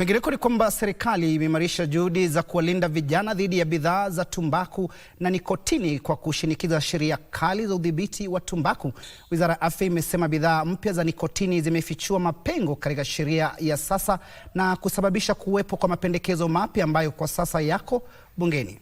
Pengineko ni kwamba serikali imeimarisha juhudi za kuwalinda vijana dhidi ya bidhaa za tumbaku na nikotini kwa kushinikiza sheria kali za udhibiti wa tumbaku. Wizara ya Afya imesema bidhaa mpya za nikotini zimefichua mapengo katika sheria ya sasa na kusababisha kuwepo kwa mapendekezo mapya ambayo kwa sasa yako bungeni.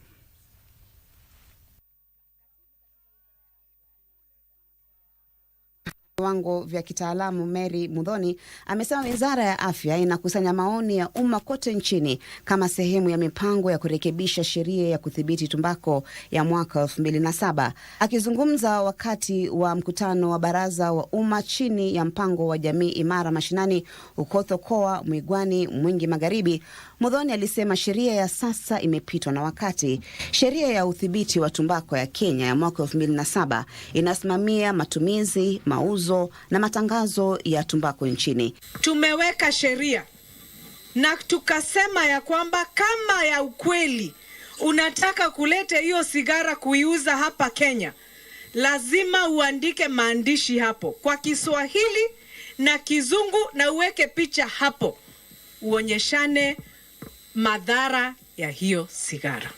Viwango vya kitaalamu Mary Muthoni amesema Wizara ya Afya inakusanya maoni ya umma kote nchini kama sehemu ya mipango ya kurekebisha sheria ya kudhibiti tumbako ya mwaka 2007. Akizungumza wakati wa mkutano wa baraza wa umma chini ya mpango wa jamii imara mashinani huko Thokoa, Mwigwani, Mwingi Magharibi, Muthoni alisema sheria ya sasa imepitwa na wakati. Sheria ya udhibiti wa tumbako ya Kenya ya mwaka 2007 inasimamia matumizi, mauzo na matangazo ya tumbako nchini. Tumeweka sheria na tukasema ya kwamba kama ya ukweli unataka kuleta hiyo sigara kuiuza hapa Kenya, lazima uandike maandishi hapo kwa Kiswahili na Kizungu na uweke picha hapo, uonyeshane madhara ya hiyo sigara.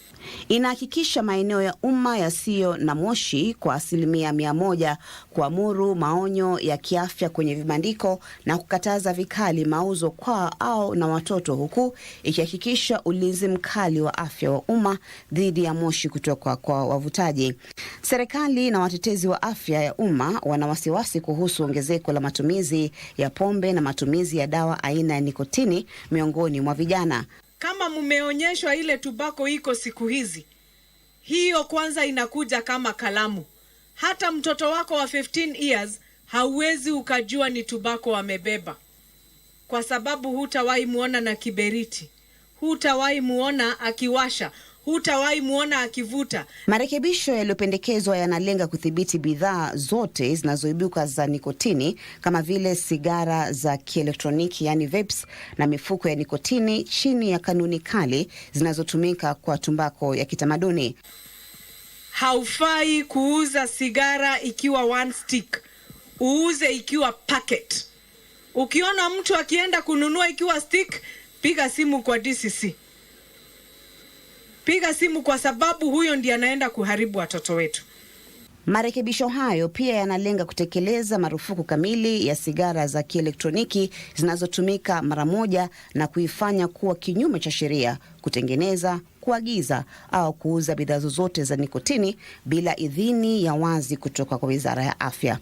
Inahakikisha maeneo ya umma yasiyo na moshi kwa 100%, kuamuru maonyo ya kiafya kwenye vibandiko na kukataza vikali mauzo kwa au na watoto, huku ikihakikisha ulinzi mkali wa afya wa umma dhidi ya moshi kutoka kwa wavutaji. Serikali na watetezi wa afya ya umma wana wasiwasi kuhusu ongezeko la matumizi ya pombe na matumizi ya dawa aina ya nikotini miongoni mwa vijana. Kama mumeonyeshwa ile tubako iko siku hizi, hiyo kwanza inakuja kama kalamu. Hata mtoto wako wa 15 years hauwezi ukajua ni tubako wamebeba, kwa sababu hutawahi muona na kiberiti, hutawahi muona akiwasha, hutawahi muona akivuta. Marekebisho yaliyopendekezwa yanalenga kudhibiti bidhaa zote zinazoibuka za nikotini kama vile sigara za kielektroniki yani vapes na mifuko ya nikotini chini ya kanuni kali zinazotumika kwa tumbako ya kitamaduni. Haufai kuuza sigara ikiwa one stick, uuze ikiwa packet. Ukiona mtu akienda kununua ikiwa stick, piga simu kwa DCC. Piga simu, kwa sababu huyo ndiye anaenda kuharibu watoto wetu. Marekebisho hayo pia yanalenga kutekeleza marufuku kamili ya sigara za kielektroniki zinazotumika mara moja na kuifanya kuwa kinyume cha sheria kutengeneza, kuagiza au kuuza bidhaa zozote za nikotini bila idhini ya wazi kutoka kwa Wizara ya Afya.